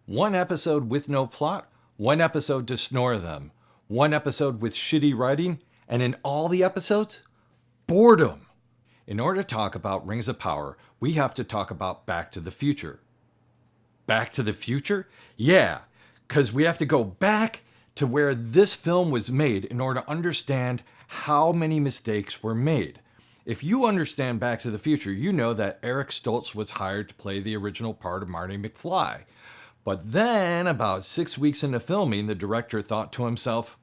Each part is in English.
One episode with no plot, one episode to snore them, one episode with shitty writing, and in all the episodes, boredom. In order to talk about Rings of Power, we have to talk about Back to the Future. Back to the Future? Yeah, because we have to go back to where this film was made in order to understand how many mistakes were made. If you understand Back to the Future, you know that Eric Stoltz was hired to play the original part of Marty McFly. But then, about 6 weeks into filming, the director thought to himself,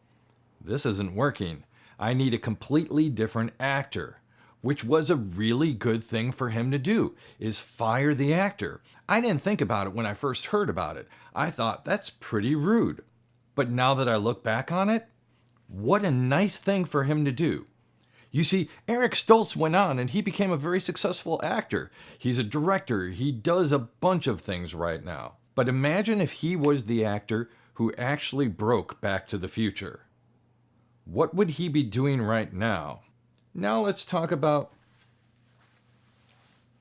this isn't working. I need a completely different actor. Which was a really good thing for him to do, is fire the actor. I didn't think about it when I first heard about it. I thought, that's pretty rude. But now that I look back on it, what a nice thing for him to do. You see, Eric Stoltz went on and he became a very successful actor. He's a director. He does a bunch of things right now. But imagine if he was the actor who actually broke Back to the Future. What would he be doing right now? Now let's talk about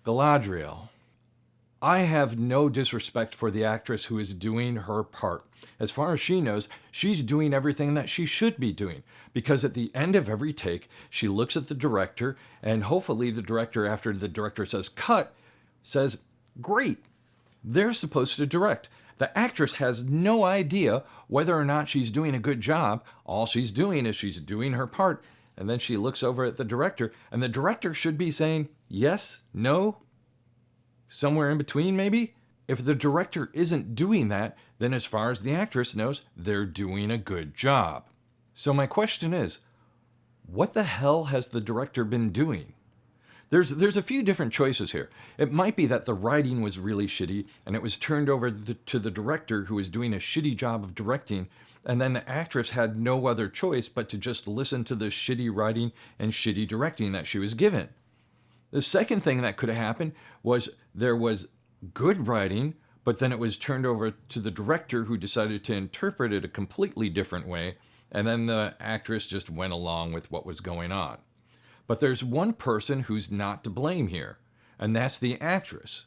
Galadriel. I have no disrespect for the actress who is doing her part. As far as she knows, she's doing everything that she should be doing. Because at the end of every take, she looks at the director, and hopefully the director, after the director says cut, says, great, they're supposed to direct. The actress has no idea whether or not she's doing a good job. All she's doing is she's doing her part. And then she looks over at the director, and the director should be saying yes, no, somewhere in between maybe. If the director isn't doing that, then as far as the actress knows, they're doing a good job. So my question is, what the hell has the director been doing? There's a few different choices here. It might be that the writing was really shitty, and it was turned over to the director who was doing a shitty job of directing, and then the actress had no other choice but to just listen to the shitty writing and shitty directing that she was given. The second thing that could have happened was there was good writing, but then it was turned over to the director who decided to interpret it a completely different way, and then the actress just went along with what was going on. But there's one person who's not to blame here, and that's the actress.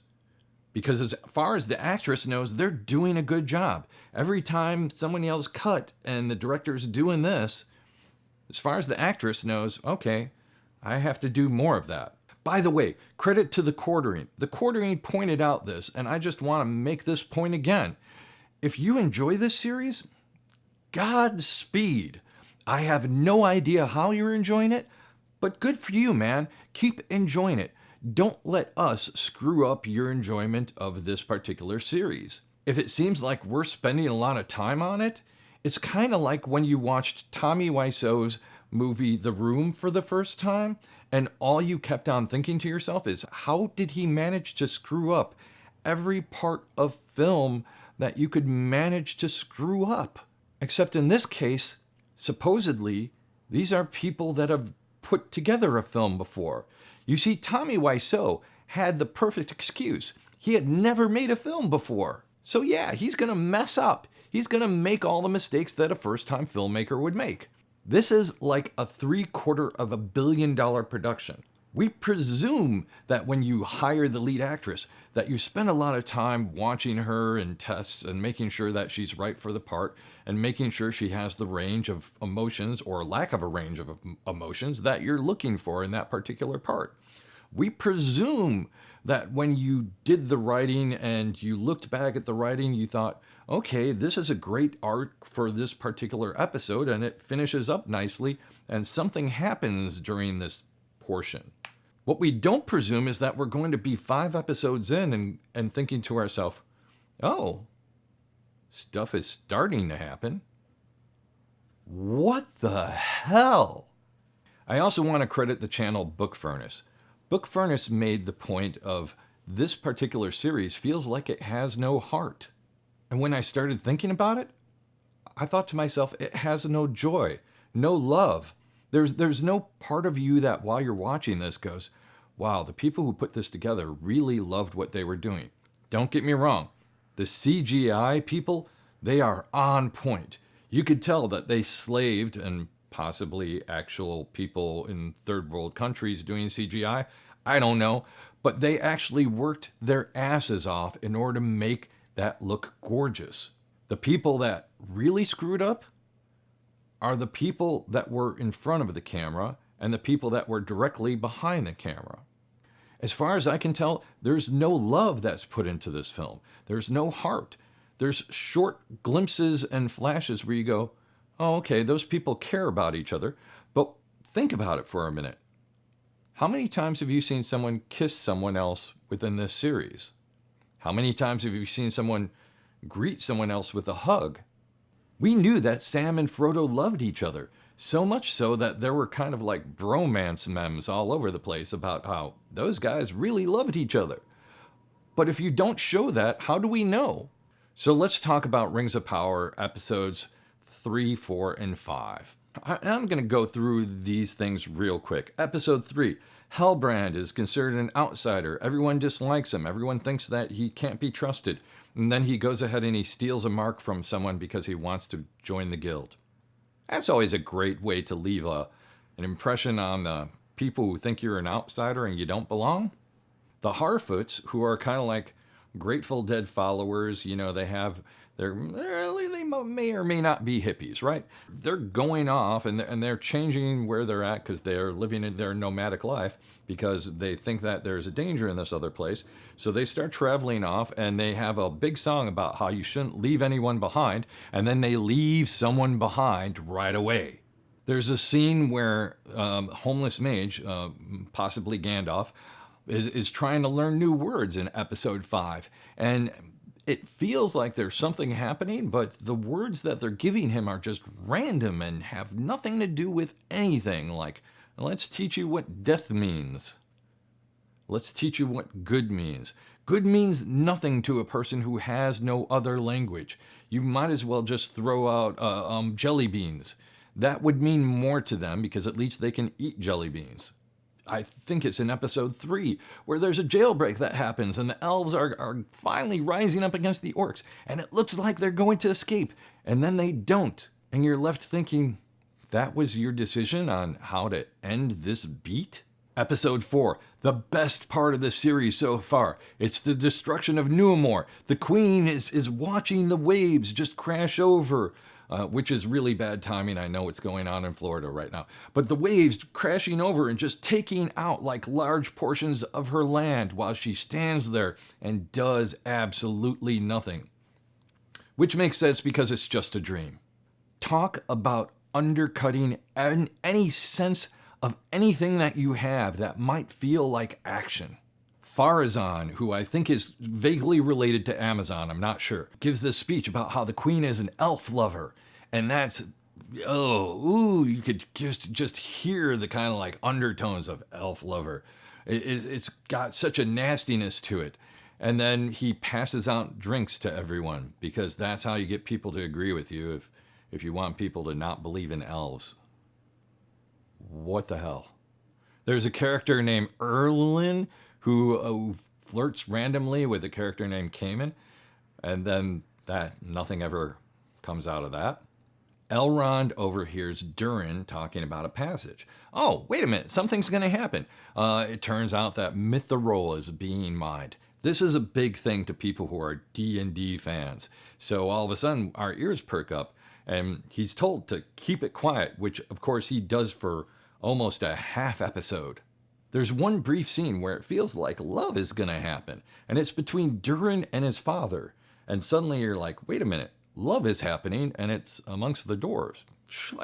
Because as far as the actress knows, they're doing a good job. Every time someone yells cut and the director's doing this, as far as the actress knows, okay, I have to do more of that. By the way, credit to the quartering. The quartering pointed out this, and I just want to make this point again. If you enjoy this series, Godspeed. I have no idea how you're enjoying it, but good for you, man. Keep enjoying it. Don't let us screw up your enjoyment of this particular series. If it seems like we're spending a lot of time on it, it's kind of like when you watched Tommy Wiseau's movie The Room for the first time, and all you kept on thinking to yourself is, how did he manage to screw up every part of film that you could manage to screw up? Except in this case, supposedly, these are people that have put together a film before. You see, Tommy Wiseau had the perfect excuse. He had never made a film before. So yeah, he's going to mess up. He's going to make all the mistakes that a first-time filmmaker would make. This is like a $750 million production. We presume that when you hire the lead actress, that you spend a lot of time watching her in tests and making sure that she's right for the part and making sure she has the range of emotions or lack of a range of emotions that you're looking for in that particular part. We presume that when you did the writing and you looked back at the writing, you thought, okay, this is a great arc for this particular episode and it finishes up nicely and something happens during this portion. What we don't presume is that we're going to be 5 episodes in and thinking to ourselves, oh, stuff is starting to happen. What the hell? I also want to credit the channel Book Furnace. Book Furnace made the point of this particular series feels like it has no heart. And when I started thinking about it, I thought to myself, it has no joy, no love. There's no part of you that while you're watching this goes, wow, the people who put this together really loved what they were doing. Don't get me wrong. The CGI people, they are on point. You could tell that they slaved, and possibly actual people in third world countries doing CGI, I don't know, but they actually worked their asses off in order to make that look gorgeous. The people that really screwed up are the people that were in front of the camera and the people that were directly behind the camera. As far as I can tell, there's no love that's put into this film. There's no heart. There's short glimpses and flashes where you go, oh, okay, those people care about each other. But think about it for a minute. How many times have you seen someone kiss someone else within this series? How many times have you seen someone greet someone else with a hug? We knew that Sam and Frodo loved each other, so much so that there were kind of like bromance memes all over the place about how those guys really loved each other. But if you don't show that, how do we know? So let's talk about Rings of Power episodes 3, 4, and 5. I'm going to go through these things real quick. Episode 3, Halbrand is considered an outsider. Everyone dislikes him. Everyone thinks that he can't be trusted. And then he goes ahead and he steals a mark from someone because he wants to join the guild. That's always a great way to leave an impression on the people who think you're an outsider and you don't belong. The Harfoots, who are kind of like Grateful Dead followers, you know, they may or may not be hippies, right? They're going off and they're changing where they're at because they're living in their nomadic life because they think that there's a danger in this other place. So they start traveling off and they have a big song about how you shouldn't leave anyone behind, and then they leave someone behind right away. There's a scene where homeless mage, possibly Gandalf, is trying to learn new words in episode 5. And it feels like there's something happening, but the words that they're giving him are just random and have nothing to do with anything. Like, let's teach you what death means. Let's teach you what good means. Good means nothing to a person who has no other language. You might as well just throw out jelly beans. That would mean more to them because at least they can eat jelly beans. I think it's in episode 3 where there's a jailbreak that happens and the elves are finally rising up against the orcs and it looks like they're going to escape and then they don't. And you're left thinking, that was your decision on how to end this beat? Episode 4, the best part of the series so far. It's the destruction of Numenor. The queen is watching the waves just crash over. Which is really bad timing. I know what's going on in Florida right now. But the waves crashing over and just taking out like large portions of her land while she stands there and does absolutely nothing. Which makes sense because it's just a dream. Talk about undercutting any sense of anything that you have that might feel like action. Farazan, who I think is vaguely related to Amazon, I'm not sure, gives this speech about how the queen is an elf lover. And that's, you could just hear the kind of like undertones of elf lover. It's got such a nastiness to it. And then he passes out drinks to everyone because that's how you get people to agree with you if you want people to not believe in elves. What the hell? There's a character named Erlin who flirts randomly with a character named Cayman, and then nothing ever comes out of that. Elrond overhears Durin talking about a passage. Oh, wait a minute, something's going to happen. It turns out that Mithril is being mined. This is a big thing to people who are D&D fans. So all of a sudden, our ears perk up, and he's told to keep it quiet, which of course he does for almost a half episode. There's one brief scene where it feels like love is going to happen, and it's between Durin and his father. And suddenly you're like, wait a minute, love is happening, and it's amongst the dwarves.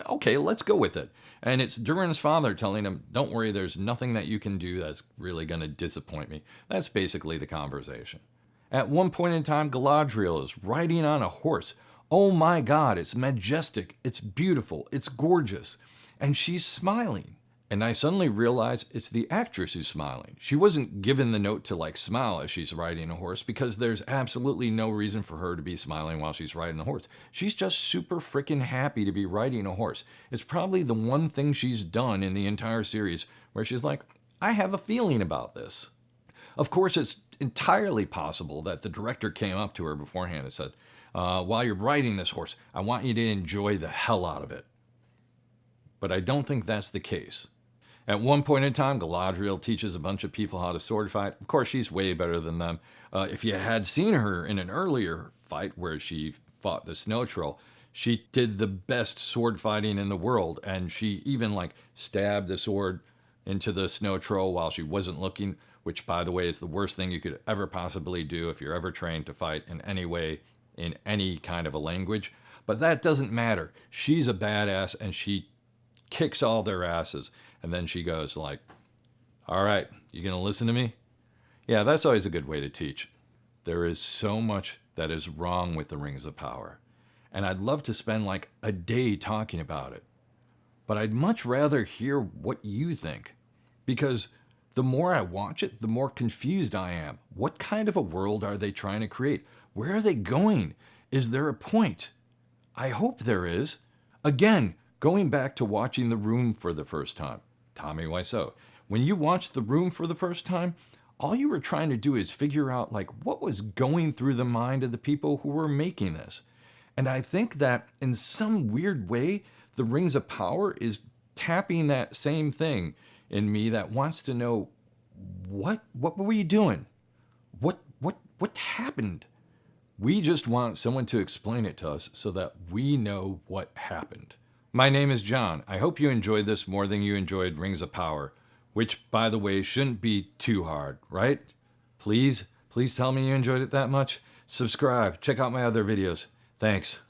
Okay, let's go with it. And it's Durin's father telling him, don't worry, there's nothing that you can do that's really going to disappoint me. That's basically the conversation. At one point in time, Galadriel is riding on a horse. Oh my God, it's majestic, it's beautiful, it's gorgeous. And she's smiling. And I suddenly realize it's the actress who's smiling. She wasn't given the note to like smile as she's riding a horse because there's absolutely no reason for her to be smiling while she's riding the horse. She's just super freaking happy to be riding a horse. It's probably the one thing she's done in the entire series where she's like, I have a feeling about this. Of course, it's entirely possible that the director came up to her beforehand and said, while you're riding this horse, I want you to enjoy the hell out of it. But I don't think that's the case. At one point in time, Galadriel teaches a bunch of people how to sword fight. Of course, she's way better than them. If you had seen her in an earlier fight where she fought the Snow Troll, she did the best sword fighting in the world, and she even like stabbed the sword into the Snow Troll while she wasn't looking, which, by the way, is the worst thing you could ever possibly do if you're ever trained to fight in any way in any kind of a language. But that doesn't matter. She's a badass, and she kicks all their asses. And then she goes like, all right, you gonna listen to me? Yeah, that's always a good way to teach. There is so much that is wrong with the Rings of Power. And I'd love to spend like a day talking about it. But I'd much rather hear what you think. Because the more I watch it, the more confused I am. What kind of a world are they trying to create? Where are they going? Is there a point? I hope there is. Again, going back to watching The Room for the first time. Tommy Wiseau. When you watched The Room for the first time, all you were trying to do is figure out like what was going through the mind of the people who were making this. And I think that in some weird way, The Rings of Power is tapping that same thing in me that wants to know what were you doing? What happened? We just want someone to explain it to us so that we know what happened. My name is John. I hope you enjoyed this more than you enjoyed Rings of Power, which, by the way, shouldn't be too hard, right? Please tell me you enjoyed it that much. Subscribe. Check out my other videos. Thanks.